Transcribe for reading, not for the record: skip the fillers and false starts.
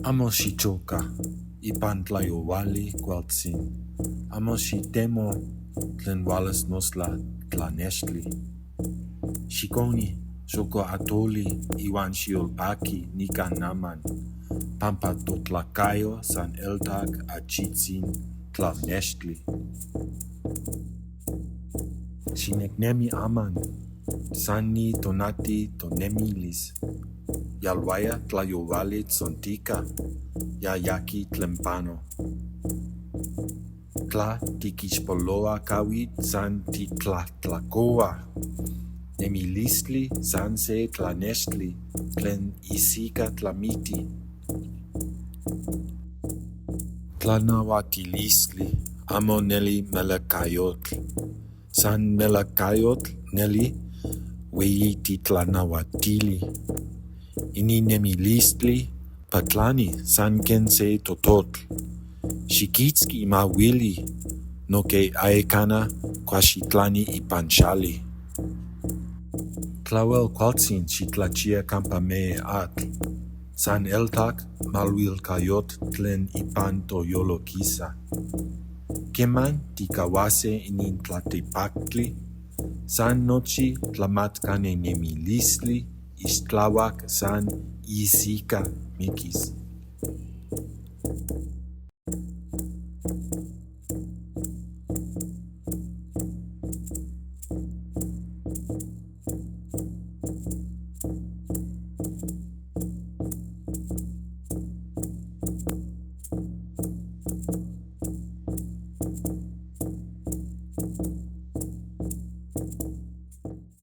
Amo shichoka, ipan tlayowali kualtsin. Amo shitemo tlen ualas nosla tlanextli. Xikoni, xoko atoli iwan xiolpaki nikan naman, pampa totlakayo san eltak achitzin tlanextli. Xineknemi aman, san ni tonati tonemilis. Yalwaya tlayowali tzontika, yayaki tlempano. Tla tikixpoloa kawit san titlatlakoa. Nemilistli san se tlanextli, tlen isika tlamiti. Tlanauatilistli, amo neli melekayotl. San melekayotl neli weyi titlanauatili. Ini nemilistli patlani san ken se tototl. Xikitski mawili, no ke aekana kuaxitlani ipan xali. Tlauel kualtsin xitlachia kampa me atl. San eltak maluilkayot tlen ipan toyolokisa. Keman tikawase inin tlatepactli, san nochi tlamatkane nemilistli ixtlauak san isika mikis.